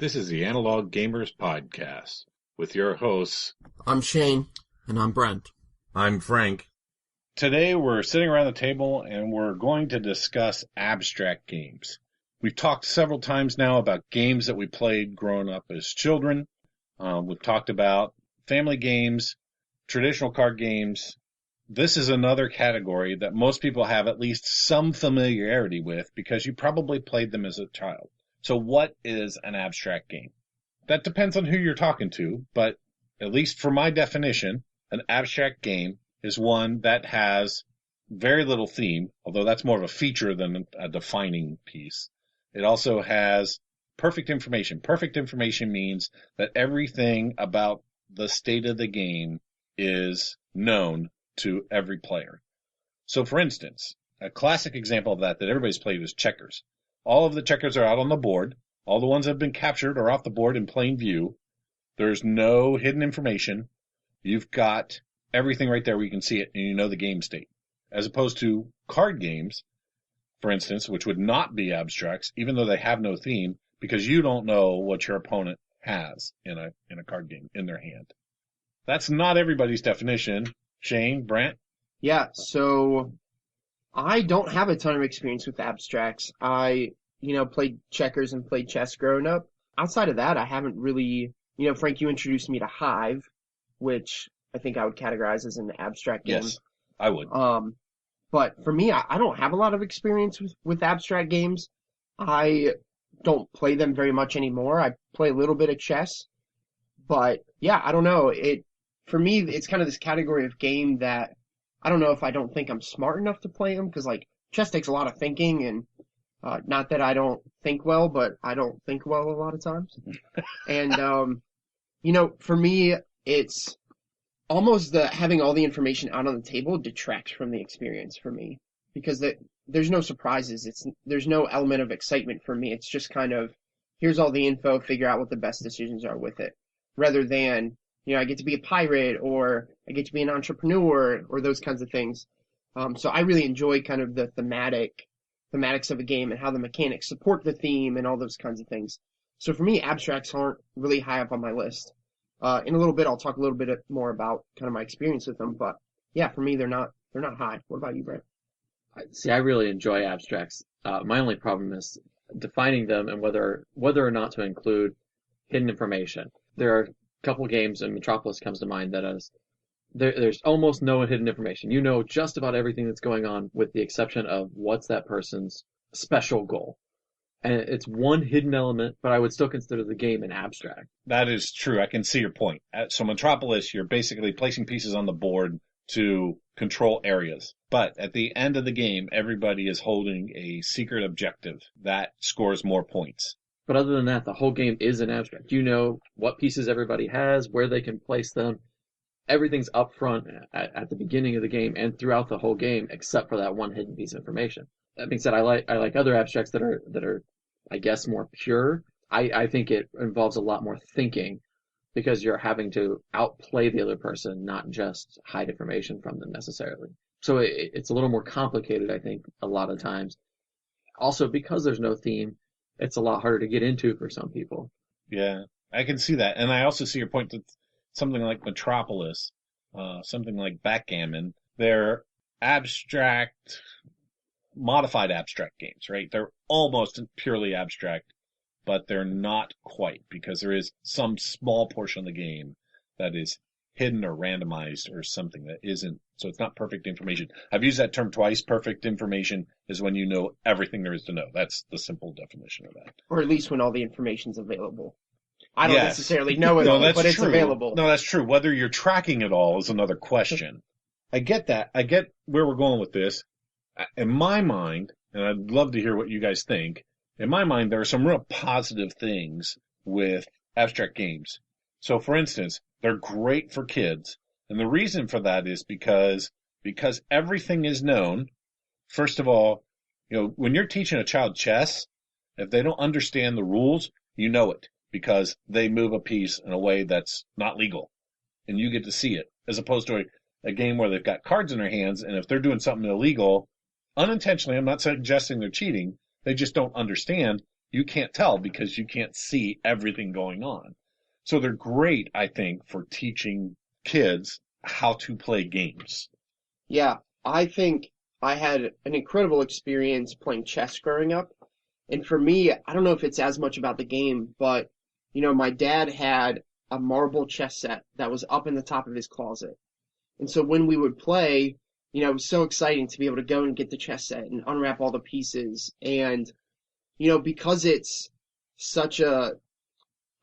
This is the Analog Gamers Podcast with your hosts. I'm Shane. And I'm Brent. I'm Frank. Today we're sitting around the table and we're going to discuss abstract games. We've talked several times now about games that we played growing up as children. We've talked about family games, traditional card games. This is another category that most people have at least some familiarity with because you probably played them as a child. So what is an abstract game? That depends on who you're talking to, but at least for my definition, an abstract game is one that has very little theme, although that's more of a feature than a defining piece. It also has perfect information. Perfect information means that everything about the state of the game is known to every player. So for instance, a classic example of that everybody's played is checkers. All of the checkers are out on the board. All the ones that have been captured are off the board in plain view. There's no hidden information. You've got everything right there where you can see it and you know the game state. As opposed to card games, for instance, which would not be abstracts, even though they have no theme, because you don't know what your opponent has in a card game in their hand. That's not everybody's definition. Shane, Brent? Yeah, so I don't have a ton of experience with abstracts. I, played checkers and played chess growing up. Outside of that, I haven't really, Frank, you introduced me to Hive, which I think I would categorize as an abstract game. Yes, I would. But for me, I don't have a lot of experience with abstract games. I don't play them very much anymore. I play a little bit of chess. But yeah, I don't know. For me, it's kind of this category of game that I don't know if I don't think I'm smart enough to play them, because chess takes a lot of thinking, and not that I don't think well, but I don't think well a lot of times. And for me, it's almost having all the information out on the table detracts from the experience for me, because there's no surprises. There's no element of excitement for me. It's just kind of, here's all the info, figure out what the best decisions are with it, rather than I get to be a pirate, or I get to be an entrepreneur, or those kinds of things. So I really enjoy kind of the thematics of a game and how the mechanics support the theme and all those kinds of things. So for me, abstracts aren't really high up on my list. In a little bit, I'll talk a little bit more about kind of my experience with them. But yeah, for me, they're not high. What about you, Brent? See, I really enjoy abstracts. My only problem is defining them and whether or not to include hidden information. There are couple games, and Metropolis comes to mind, that is, there's almost no hidden information. You know just about everything that's going on, with the exception of what's that person's special goal. And it's one hidden element, but I would still consider the game an abstract. That is true. I can see your point. So Metropolis, you're basically placing pieces on the board to control areas. But at the end of the game, everybody is holding a secret objective that scores more points. But other than that, the whole game is an abstract. You know what pieces everybody has, where they can place them. Everything's up front at the beginning of the game and throughout the whole game, except for that one hidden piece of information. That being said, I like other abstracts that are, I guess, more pure. I think it involves a lot more thinking, because you're having to outplay the other person, not just hide information from them necessarily. So it's a little more complicated, I think, a lot of times. Also, because there's no theme, it's a lot harder to get into for some people. Yeah, I can see that. And I also see your point that something like Metropolis, something like Backgammon, they're modified abstract games, right? They're almost purely abstract, but they're not quite, because there is some small portion of the game that is hidden or randomized or something that isn't. So it's not perfect information. I've used that term twice. Perfect information is when you know everything there is to know. That's the simple definition of that. Or at least when all the information's available. I don't necessarily know it all, but it's available. No, that's true. Whether you're tracking it all is another question. I get that. I get where we're going with this. In my mind, and I'd love to hear what you guys think, in my mind, there are some real positive things with abstract games. So, for instance, they're great for kids. And the reason for that is because everything is known. First of all, when you're teaching a child chess, if they don't understand the rules, you know it, because they move a piece in a way that's not legal, and you get to see it, as opposed to a game where they've got cards in their hands, and if they're doing something illegal, unintentionally, I'm not suggesting they're cheating, they just don't understand, you can't tell because you can't see everything going on. So they're great, I think, for teaching kids how to play games. Yeah, I think I had an incredible experience playing chess growing up. And for me, I don't know if it's as much about the game, but my dad had a marble chess set that was up in the top of his closet. And so when we would play, it was so exciting to be able to go and get the chess set and unwrap all the pieces. And, because it's such a,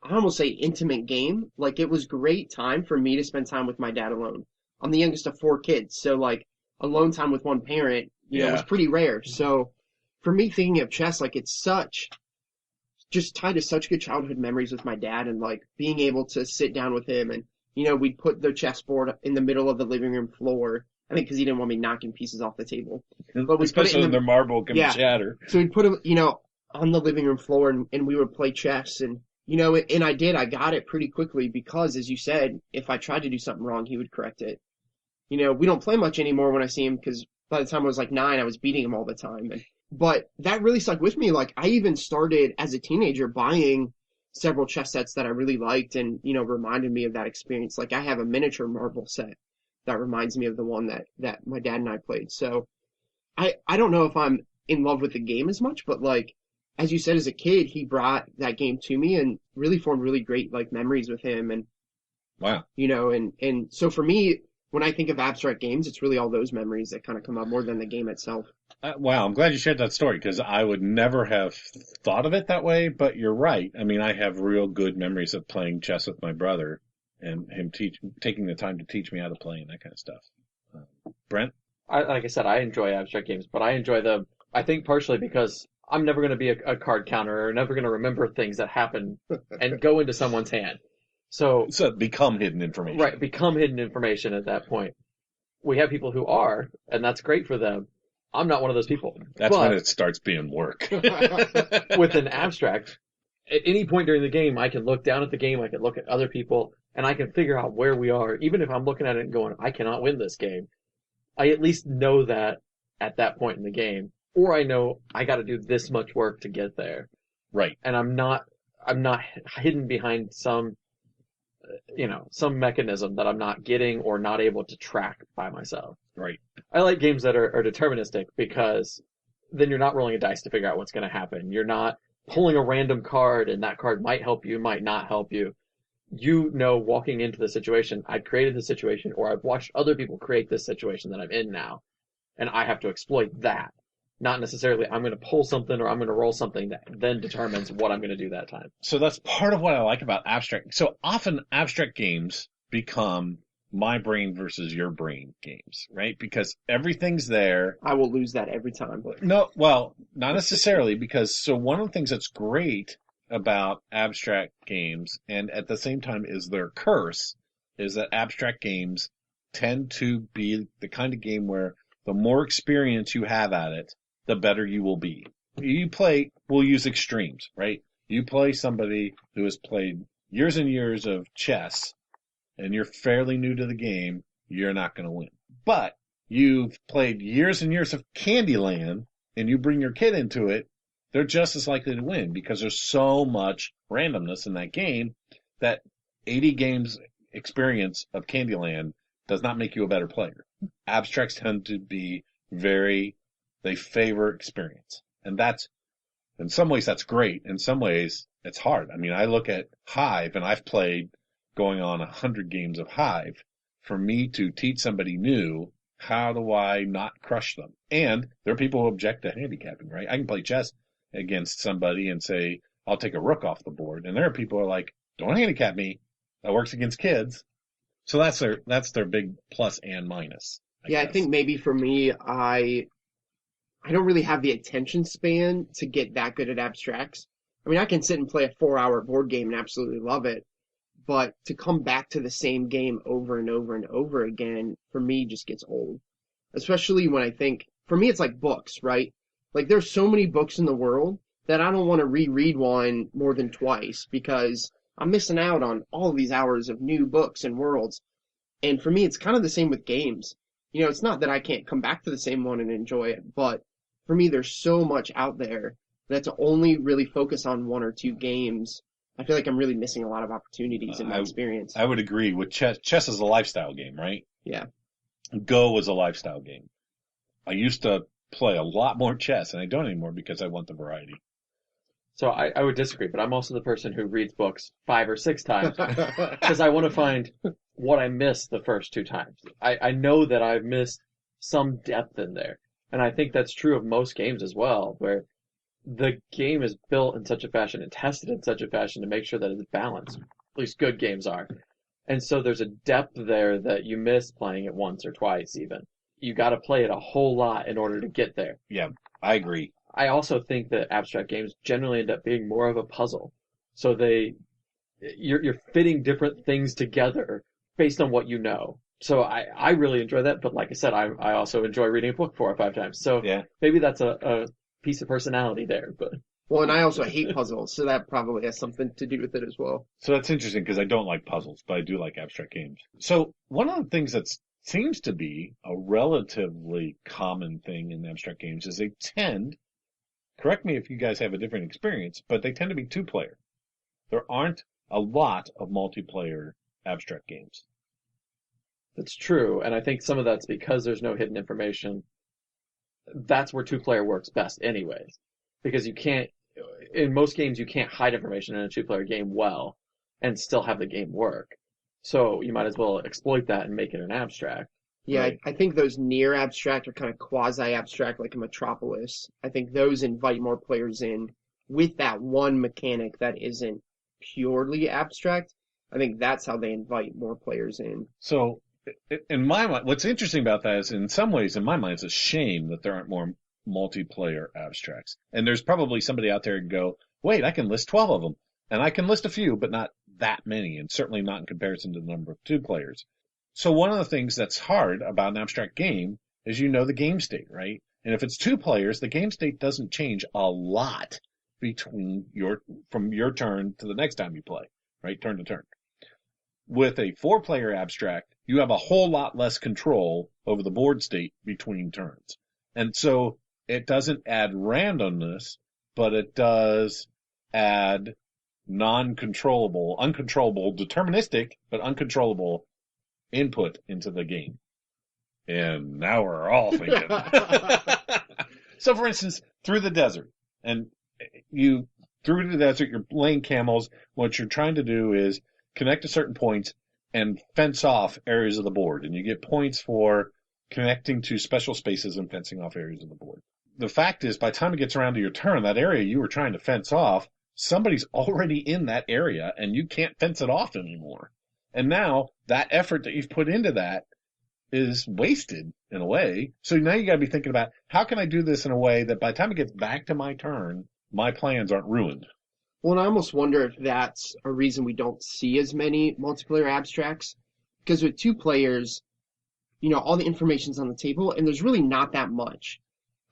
I almost say intimate game, like it was great time for me to spend time with my dad alone. I'm the youngest of four kids, so like alone time with one parent, was Yeah. pretty rare. So for me thinking of chess, like it's just tied to such good childhood memories with my dad and like being able to sit down with him and, we'd put the chessboard in the middle of the living room floor. I think because he didn't want me knocking pieces off the table. But we put it Especially in when their marble can yeah. shatter. So we'd put him, on the living room floor and we would play chess and, and I got it pretty quickly because as you said, if I tried to do something wrong, he would correct it. We don't play much anymore when I see him because by the time I was like 9, I was beating him all the time. But that really stuck with me. Like I even started as a teenager buying several chess sets that I really liked and, reminded me of that experience. Like I have a miniature marble set that reminds me of the one that my dad and I played. So I don't know if I'm in love with the game as much, but like, as you said, as a kid, he brought that game to me and really formed really great like memories with him. And, Wow. and so for me, when I think of abstract games, it's really all those memories that kind of come up more than the game itself. Wow, I'm glad you shared that story because I would never have thought of it that way, but you're right. I mean, I have real good memories of playing chess with my brother and him taking the time to teach me how to play and that kind of stuff. Brent? Like I said, I enjoy abstract games, but I enjoy them, I think partially because I'm never going to be a card counter or never going to remember things that happen and go into someone's hand. So become hidden information. Right, become hidden information at that point. We have people who are, and that's great for them. I'm not one of those people. That's when it starts being work. With an abstract, at any point during the game, I can look down at the game, I can look at other people, and I can figure out where we are. Even if I'm looking at it and going, I cannot win this game, I at least know that at that point in the game. Or I know I got to do this much work to get there. Right. And I'm not hidden behind some mechanism that I'm not getting or not able to track by myself. Right. I like games that are deterministic because then you're not rolling a dice to figure out what's going to happen. You're not pulling a random card and that card might help you, might not help you. Walking into the situation, I created the situation or I've watched other people create this situation that I'm in now. And I have to exploit that. Not necessarily I'm going to pull something or I'm going to roll something that then determines what I'm going to do that time. So that's part of what I like about abstract. So often abstract games become my brain versus your brain games, right? Because everything's there. I will lose that every time. No, well, not necessarily because one of the things that's great about abstract games and at the same time is their curse is that abstract games tend to be the kind of game where the more experience you have at it, the better you will be. We'll use extremes, right? You play somebody who has played years and years of chess and you're fairly new to the game, you're not going to win. But you've played years and years of Candyland and you bring your kid into it, they're just as likely to win because there's so much randomness in that game that 80 games experience of Candyland does not make you a better player. Abstracts tend to be they favor experience. And in some ways that's great. In some ways it's hard. I mean, I look at Hive and I've played going on 100 games of Hive. For me to teach somebody new, how do I not crush them? And there are people who object to handicapping, right? I can play chess against somebody and say, I'll take a rook off the board. And there are people who are like, don't handicap me. That works against kids. So that's their big plus and minus. I guess. I think maybe for me, I don't really have the attention span to get that good at abstracts. I mean, I can sit and play a 4-hour board game and absolutely love it. But to come back to the same game over and over and over again, for me, just gets old. Especially when I think, for me, it's like books, right? Like, there's so many books in the world that I don't want to reread one more than twice because I'm missing out on all of these hours of new books and worlds. And for me, it's kind of the same with games. It's not that I can't come back to the same one and enjoy it, but for me, there's so much out there But to only really focus on one or two games, I feel like I'm really missing a lot of opportunities in my experience. I would agree with chess. Chess is a lifestyle game, right? Yeah. Go is a lifestyle game. I used to play a lot more chess, and I don't anymore because I want the variety. So I would disagree, but I'm also the person who reads books 5 or 6 times because I want to find what I missed the first 2 times. I know that I've missed some depth in there. And I think that's true of most games as well, where the game is built in such a fashion and tested in such a fashion to make sure that it's balanced. At least good games are. And so there's a depth there that you miss playing it once or twice even. You got to play it a whole lot in order to get there. Yeah, I agree. I also think that abstract games generally end up being more of a puzzle. So you're fitting different things together based on what you know. So I really enjoy that, but like I said, I also enjoy reading a book 4 or 5 times. So yeah. Maybe that's a piece of personality there, but. Well, and I also hate puzzles, so that probably has something to do with it as well. So that's interesting because I don't like puzzles, but I do like abstract games. So one of the things that seems to be a relatively common thing in abstract games is they tend, correct me if you guys have a different experience, but they tend to be 2-player. There aren't a lot of multiplayer abstract games. That's true, and I think some of that's because there's no hidden information. That's where 2-player works best anyways. Because in most games you can't hide information in a 2-player game well and still have the game work. So you might as well exploit that and make it an abstract. Yeah, Right. I think those near abstract are kind of quasi-abstract, like a Metropolis. I think those invite more players in with that one mechanic that isn't purely abstract. I think that's how they invite more players in. So in my mind, what's interesting about that is in some ways, in my mind, it's a shame that there aren't more multiplayer abstracts. And there's probably somebody out there who go, wait, I can list 12 of them. And I can list a few, but not that many, and certainly not in comparison to the number of 2 players. So one of the things that's hard about an abstract game is the game state, right? And if it's 2 players, the game state doesn't change a lot from your turn to the next time you play, right? Turn to turn. With a 4-player abstract, you have a whole lot less control over the board state between turns. And so it doesn't add randomness, but it does add uncontrollable, deterministic, but uncontrollable input into the game. And now we're all thinking. So for instance, through the desert, and through the desert, you're laying camels. What you're trying to do is connect to certain points and fence off areas of the board. And you get points for connecting to special spaces and fencing off areas of the board. The fact is, by the time it gets around to your turn, that area you were trying to fence off, somebody's already in that area and you can't fence it off anymore. And now that effort that you've put into that is wasted in a way. So now you got to be thinking about, how can I do this in a way that by the time it gets back to my turn, my plans aren't ruined? Well, and I almost wonder if that's a reason we don't see as many multiplayer abstracts. Because with 2 players, all the information's on the table, and there's really not that much.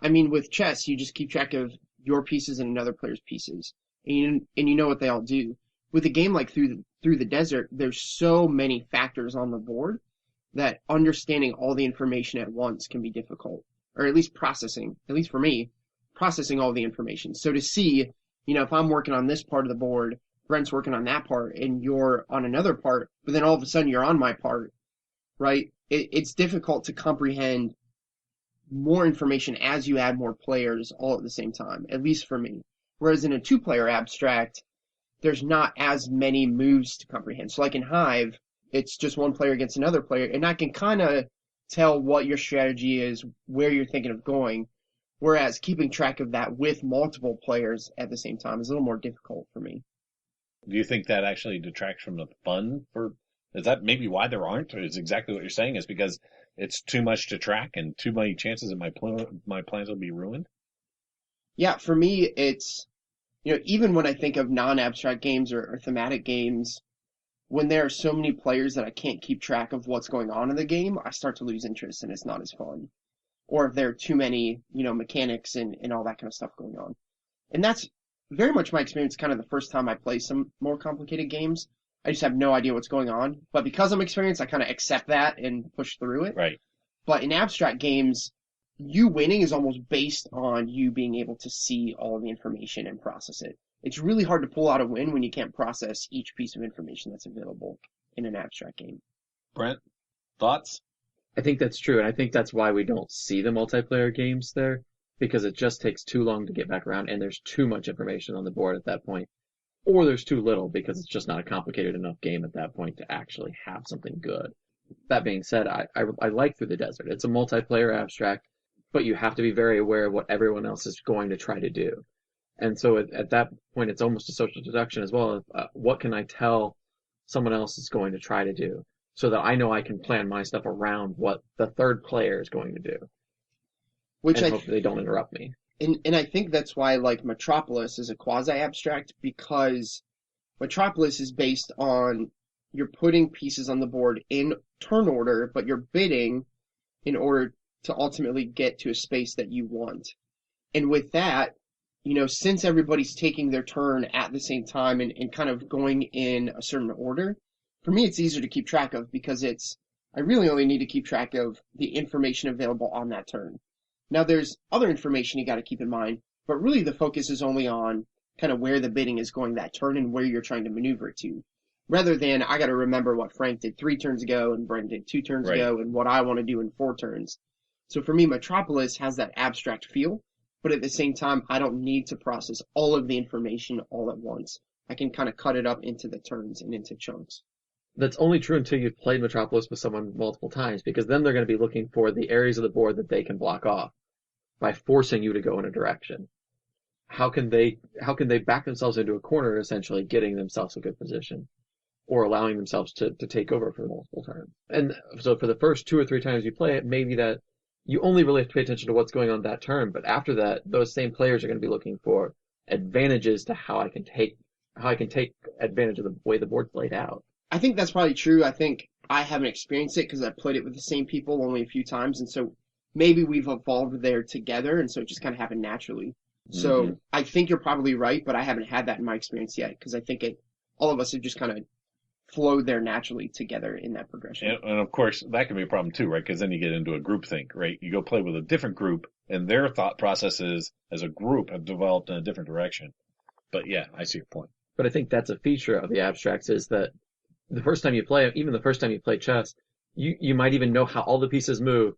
I mean, with chess, you just keep track of your pieces and another player's pieces, and you know what they all do. With a game like Through the Desert, there's so many factors on the board that understanding all the information at once can be difficult, or at least for me, processing all the information. So to see, if I'm working on this part of the board, Brent's working on that part, and you're on another part, but then all of a sudden you're on my part, right? It's difficult to comprehend more information as you add more players all at the same time, at least for me. Whereas in a 2-player abstract, there's not as many moves to comprehend. So like in Hive, it's just one player against another player, and I can kind of tell what your strategy is, where you're thinking of going. Whereas keeping track of that with multiple players at the same time is a little more difficult for me. Do you think that actually detracts from the fun is that maybe why there aren't? Or is exactly what you're saying is because it's too much to track and too many chances that my plans will be ruined? Yeah, for me, it's, even when I think of non-abstract games or thematic games, when there are so many players that I can't keep track of what's going on in the game, I start to lose interest and it's not as fun. Or if there are too many, mechanics and all that kind of stuff going on. And that's very much my experience kind of the first time I play some more complicated games. I just have no idea what's going on. But because I'm experienced, I kind of accept that and push through it. Right. But in abstract games, you winning is almost based on you being able to see all of the information and process it. It's really hard to pull out a win when you can't process each piece of information that's available in an abstract game. Brent, thoughts? I think that's true, and I think that's why we don't see the multiplayer games there, because it just takes too long to get back around, and there's too much information on the board at that point. Or there's too little, because it's just not a complicated enough game at that point to actually have something good. That being said, I like Through the Desert. It's a multiplayer abstract, but you have to be very aware of what everyone else is going to try to do. And so at that point, it's almost a social deduction as well. What can I tell someone else is going to try to do so that I know I can plan my stuff around what the third player is going to do Which and hope they don't interrupt me. And I think that's why like Metropolis is a quasi-abstract, because Metropolis is based on you're putting pieces on the board in turn order, but you're bidding in order to ultimately get to a space that you want. And with that, since everybody's taking their turn at the same time and kind of going in a certain order, for me it's easier to keep track of because I really only need to keep track of the information available on that turn. Now there's other information you got to keep in mind, but really the focus is only on kind of where the bidding is going that turn and where you're trying to maneuver it to, rather than I got to remember what Frank did 3 turns ago and Brent did 2 turns ago and what I want to do in 4 turns. So for me, Metropolis has that abstract feel, but at the same time, I don't need to process all of the information all at once. I can kind of cut it up into the turns and into chunks. That's only true until you've played Metropolis with someone multiple times, because then they're going to be looking for the areas of the board that they can block off by forcing you to go in a direction. How can they back themselves into a corner, essentially getting themselves a good position or allowing themselves to take over for multiple turns? And so for the first 2 or 3 times you play it, maybe that you only really have to pay attention to what's going on that turn, but after that, those same players are going to be looking for advantages to how I can take advantage of the way the board's laid out. I think that's probably true. I think I haven't experienced it because I've played it with the same people only a few times, and so maybe we've evolved there together, and so it just kind of happened naturally. So I think you're probably right, but I haven't had that in my experience yet, because I think all of us have just kind of flowed there naturally together in that progression. And of course, that can be a problem too, right? Because then you get into a group think, right? You go play with a different group, and their thought processes as a group have developed in a different direction. But yeah, I see your point. But I think that's a feature of the abstracts, is that the first time you play, even the first time you play chess, you might even know how all the pieces move.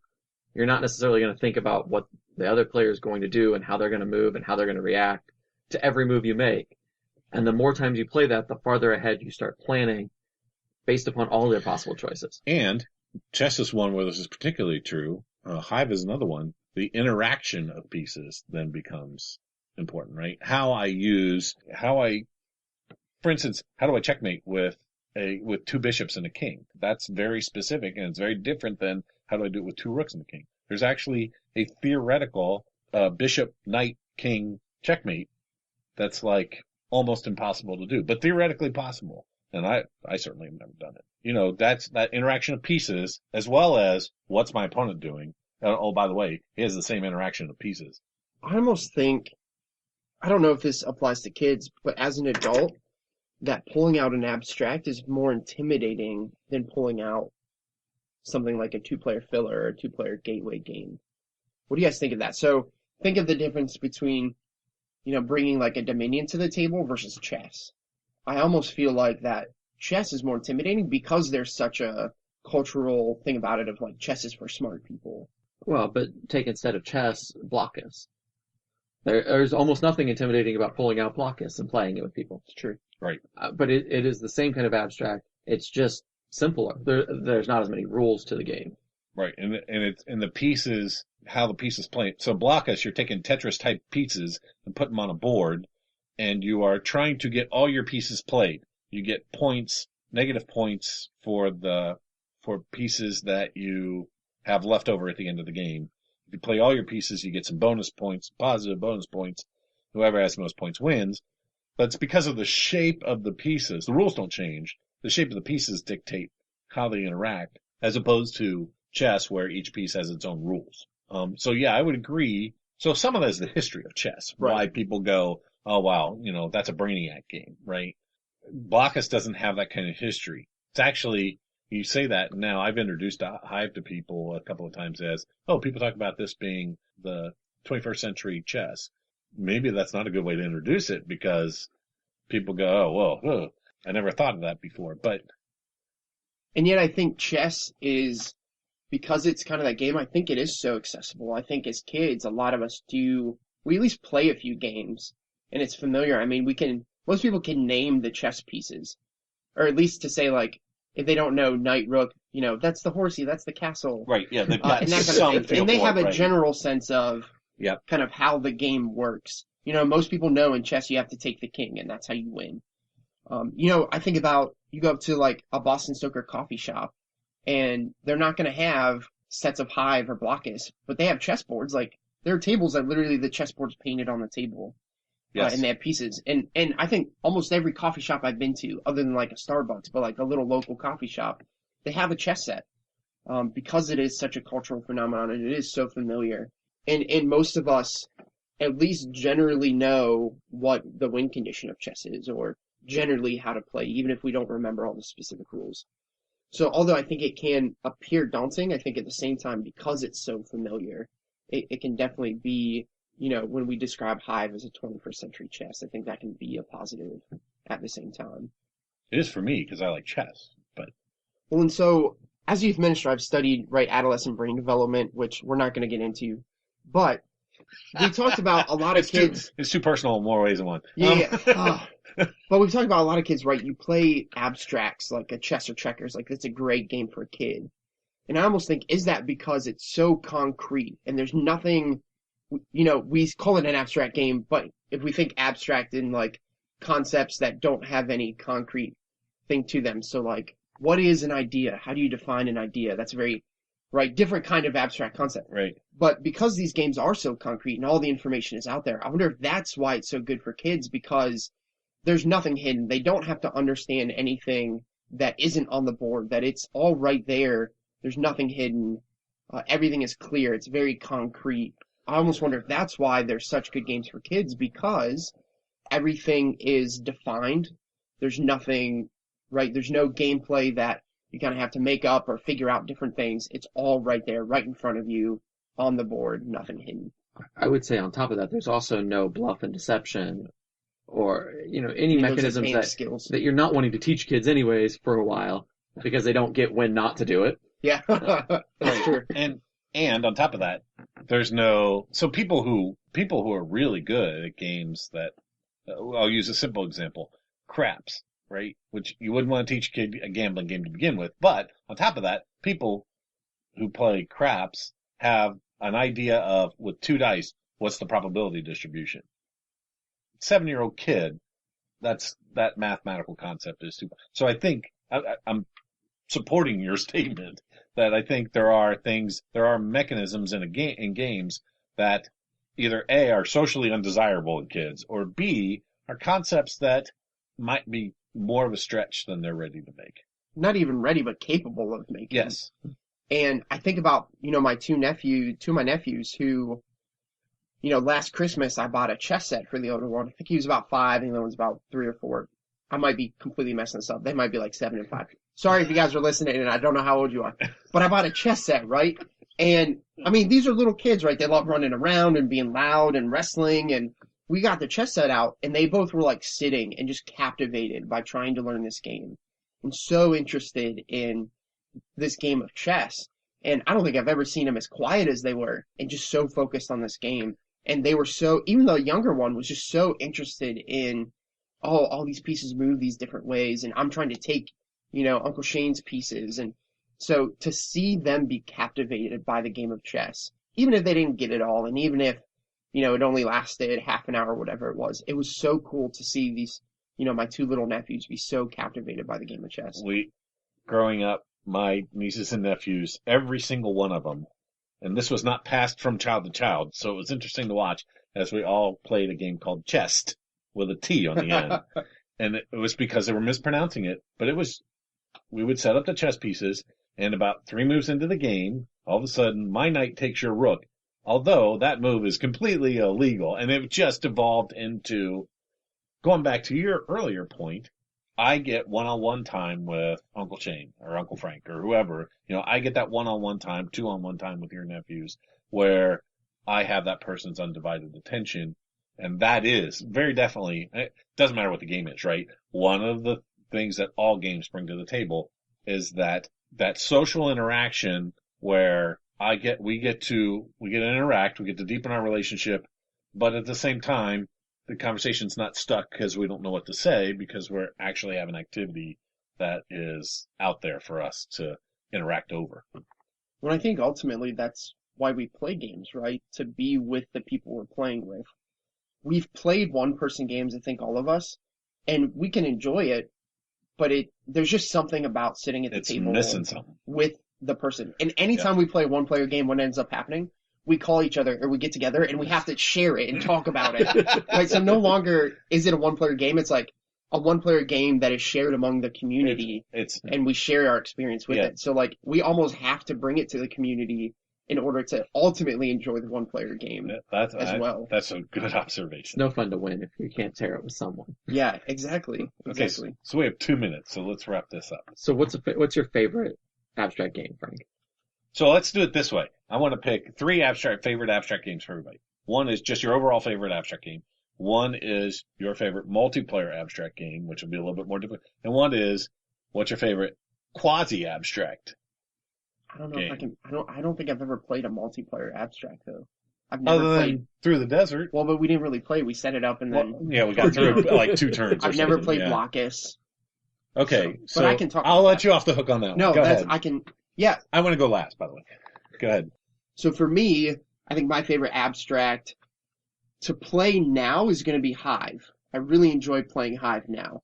You're not necessarily going to think about what the other player is going to do and how they're going to move and how they're going to react to every move you make. And the more times you play that, the farther ahead you start planning based upon all their possible choices. And chess is one where this is particularly true. Hive is another one. The interaction of pieces then becomes important, right? For instance, how do I checkmate with 2 bishops and a king? That's very specific, and it's very different than how do I do it with 2 rooks and a king. There's actually a theoretical bishop, knight, king checkmate that's like almost impossible to do, but theoretically possible. And I certainly have never done it. That's that interaction of pieces as well as what's my opponent doing. Oh, by the way, he has the same interaction of pieces. I almost think, I don't know if this applies to kids, but as an adult, that pulling out an abstract is more intimidating than pulling out something like a 2-player filler or a 2-player gateway game. What do you guys think of that? So think of the difference between, bringing like a Dominion to the table versus chess. I almost feel like that chess is more intimidating because there's such a cultural thing about it of like chess is for smart people. Well, but take instead of chess, Blockus. There's almost nothing intimidating about pulling out Blockus and playing it with people. It's true. Right. But it is the same kind of abstract. It's just simpler. There's not as many rules to the game. Right. And it's in the pieces, how the pieces play. So Blockus, you're taking Tetris type pieces and putting them on a board, and you are trying to get all your pieces played. You get points, negative points for pieces that you have left over at the end of the game. If you play all your pieces, you get some bonus points, positive bonus points. Whoever has the most points wins. But it's because of the shape of the pieces. The rules don't change. The shape of the pieces dictate how they interact, as opposed to chess, where each piece has its own rules. So yeah, I would agree. So some of that is the history of chess. Right. Why people go, oh wow, that's a Brainiac game, right? Blockus doesn't have that kind of history. It's actually, you say that now. I've introduced Hive to people a couple of times as, oh, people talk about this being the 21st century chess. Maybe that's not a good way to introduce it because people go, oh, well, I never thought of that before. But And yet I think chess is, because it's kind of that game, I think it is so accessible. I think as kids, a lot of us we at least play a few games and it's familiar. I mean, most people can name the chess pieces, or at least to say like, if they don't know knight, rook, that's the horsey, that's the castle. right, yeah, they've got And that kind some of thing. feel And they for have it, a right. general sense of Yep. kind of how the game works. Most people know in chess you have to take the king and that's how you win. I think about, you go up to like a Boston Stoker coffee shop and they're not going to have sets of Hive or Blockus, but they have chessboards. Like, there are tables that literally the chessboard's painted on the table. Yes. And they have pieces. And I think almost every coffee shop I've been to, other than like a Starbucks, but like a little local coffee shop, they have a chess set. Because it is such a cultural phenomenon and it is so familiar. And most of us at least generally know what the win condition of chess is, or generally how to play, even if we don't remember all the specific rules. So although I think it can appear daunting, I think at the same time, because it's so familiar, it can definitely be, when we describe Hive as a 21st century chess, I think that can be a positive at the same time. It is for me because I like chess, but Well, and so, as youth minister, I've studied, adolescent brain development, which we're not going to get into, but we talked about a lot of kids. It's too personal in more ways than one. Yeah. But we've talked about a lot of kids, right? You play abstracts like a chess or checkers, like that's a great game for a kid. And I almost think, is that because it's so concrete and there's nothing, we call it an abstract game, but if we think abstract in like concepts that don't have any concrete thing to them. So like, what is an idea? How do you define an idea? That's a very, different kind of abstract concept. Right. But because these games are so concrete and all the information is out there, I wonder if that's why it's so good for kids, because there's nothing hidden. They don't have to understand anything that isn't on the board, that it's all right there. There's nothing hidden. Everything is clear. It's very concrete. I almost wonder if that's why they're such good games for kids, because everything is defined. There's nothing, there's no gameplay that you kind of have to make up or figure out different things. It's all right there, right in front of you, on the board, nothing hidden. I would say on top of that, there's also no bluff and deception, or any mechanisms that you're not wanting to teach kids anyways for a while, because they don't get when not to do it. Yeah, that's true. And on top of that, there's so people who are really good at games that, I'll use a simple example, craps, right? Which you wouldn't want to teach a kid a gambling game to begin with. But on top of that, people who play craps have an idea of, with 2 dice, what's the probability distribution. 7-year-old kid, that mathematical concept is super. So I think I'm supporting your statement that I think there are mechanisms in games that either A, are socially undesirable in kids, or B, are concepts that might be more of a stretch than they're ready to make. Not even ready, but capable of making. Yes. And I think about, my two of my nephews who, last Christmas I bought a chess set for the older one. I think he was about 5 and the other one's about 3 or 4. I might be completely messing this up. They might be like 7 and 5. Sorry if you guys are listening and I don't know how old you are. But I bought a chess set, right? And, I mean, these are little kids, right? They love running around and being loud and wrestling. And we got the chess set out and they both were like sitting and just captivated by trying to learn this game. And so interested in this game of chess. And I don't think I've ever seen them as quiet as they were and just so focused on this game. And they were even the younger one was just so interested in, all these pieces move these different ways. And I'm trying to take, Uncle Shane's pieces. And so to see them be captivated by the game of chess, even if they didn't get it all, and even if, it only lasted half an hour or whatever it was so cool to see these, my 2 little nephews be so captivated by the game of chess. Growing up, my nieces and nephews, every single one of them, and this was not passed from child to child, so it was interesting to watch as we all played a game called Chest with a T on the end. And it was because they were mispronouncing it, but we would set up the chess pieces, and about 3 moves into the game, all of a sudden, my knight takes your rook, although that move is completely illegal, and it just evolved into, going back to your earlier point, I get one-on-one time with Uncle Shane or Uncle Frank or whoever. I get that one-on-one time, two-on-one time with your nephews where I have that person's undivided attention. And that is very definitely, it doesn't matter what the game is, right? One of the things that all games bring to the table is that social interaction where we get to interact, we get to deepen our relationship, but at the same time, the conversation's not stuck because we don't know what to say because we're actually having activity that is out there for us to interact over. Well, I think ultimately that's why we play games, right? To be with the people we're playing with. We've played one-person games, I think all of us, and we can enjoy it, but there's just something about sitting at the It's table missing something. with the person. And anytime we play a one-player game, what ends up happening, we call each other or we get together and we have to share it and talk about it. Right? So no longer is it a one-player game. It's like a one-player game that is shared among the community, and we share our experience with it. So like we almost have to bring it to the community in order to ultimately enjoy the one-player game as well. That's a good observation. It's no fun to win if you can't tear it with someone. Yeah, exactly. Okay, so we have 2 minutes, so let's wrap this up. So what's your favorite abstract game, Frank? So let's do it this way. I want to pick 3 favorite abstract games for everybody. One is just your overall favorite abstract game. One is your favorite multiplayer abstract game, which will be a little bit more difficult. And one is, what's your favorite quasi-abstract? I don't know if I can. I don't think I've ever played a multiplayer abstract though. I've never never played Through the Desert. Well, but we didn't really play. We set it up and then. Yeah, we got through like 2 turns. I've never played Blockus. Okay, so but I can talk. I'll let you off the hook on that one. No, go ahead. I can. Yeah. I want to go last, by the way. Go ahead. So for me, I think my favorite abstract to play now is going to be Hive. I really enjoy playing Hive now.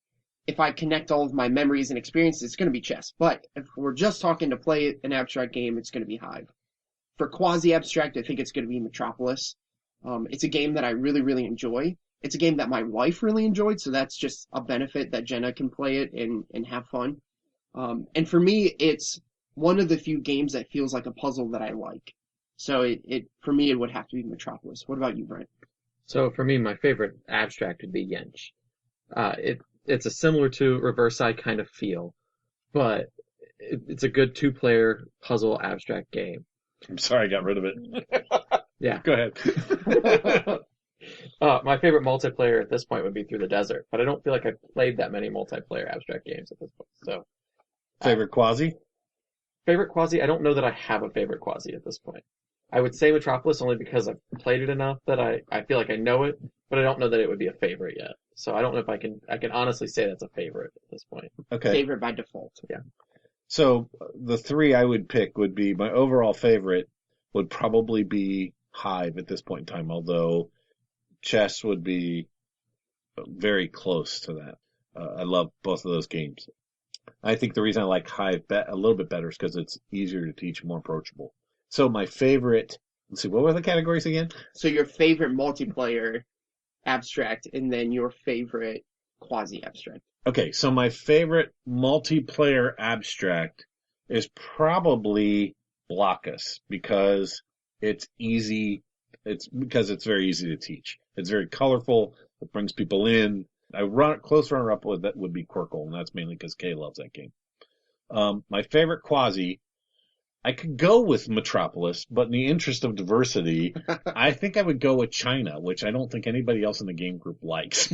If I connect all of my memories and experiences, it's going to be chess. But if we're just talking to play an abstract game, it's going to be Hive. For quasi-abstract, I think it's going to be Metropolis. It's a game that I really, really enjoy. It's a game that my wife really enjoyed, so that's just a benefit that Jenna can play it and have fun. And for me, it's one of the few games that feels like a puzzle that I like. So for me, it would have to be Metropolis. What about you, Brent? So for me, my favorite abstract would be Yench. It's a similar to Reverse Side kind of feel, but it's a good 2-player puzzle abstract game. I'm sorry I got rid of it. Yeah. Go ahead. My favorite multiplayer at this point would be Through the Desert, but I don't feel like I've played that many multiplayer abstract games at this point. So, favorite quasi? Favorite quasi? I don't know that I have a favorite quasi at this point. I would say Metropolis only because I've played it enough that I feel like I know it, but I don't know that it would be a favorite yet. So I don't know if I can honestly say that's a favorite at this point. Okay. Favorite by default. Yeah. So the 3 I would pick would be my overall favorite would probably be Hive at this point in time, although chess would be very close to that. I love both of those games. I think the reason I like Hive a little bit better is because it's easier to teach, more approachable. So my favorite, let's see, what were the categories again? So your favorite multiplayer abstract and then your favorite quasi-abstract. Okay, so my favorite multiplayer abstract is probably Blockus because it's easy. It's because it's very easy to teach. It's very colorful. It brings people in. Close runner-up with that would be Quirkle, and that's mainly because Kay loves that game. My favorite quasi, I could go with Metropolis, but in the interest of diversity, I think I would go with China, which I don't think anybody else in the game group likes.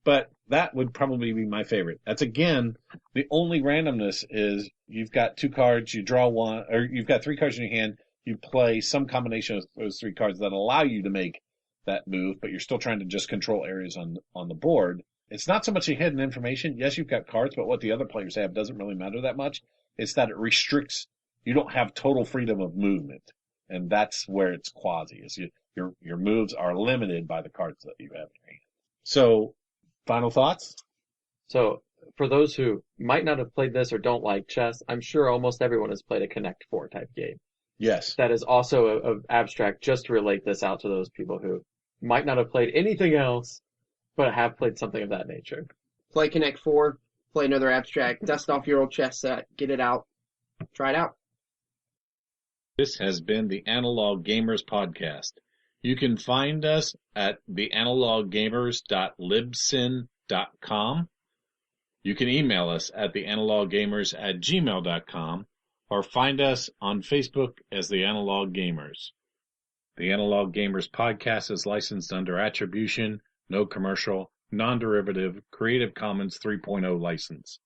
But that would probably be my favorite. That's, again, the only randomness is you've got 2 cards, you draw one, or you've got 3 cards in your hand, you play some combination of those 3 cards that allow you to make that move, but you're still trying to just control areas on the board. It's not so much the hidden information. Yes, you've got cards, but what the other players have doesn't really matter that much. It's that it restricts. You don't have total freedom of movement, and that's where it's quasi. Is your moves are limited by the cards that you have in your hand. So, final thoughts? So, for those who might not have played this or don't like chess, I'm sure almost everyone has played a Connect 4 type game. Yes. That is also an abstract, just to relate this out to those people who might not have played anything else, but have played something of that nature. Play Connect 4, play another abstract, dust off your old chess set, get it out, try it out. This has been the Analog Gamers Podcast. You can find us at theanaloggamers.libsyn.com. You can email us at theanaloggamers@gmail.com or find us on Facebook as The Analog Gamers. The Analog Gamers podcast is licensed under attribution, no commercial, non-derivative, Creative Commons 3.0 license.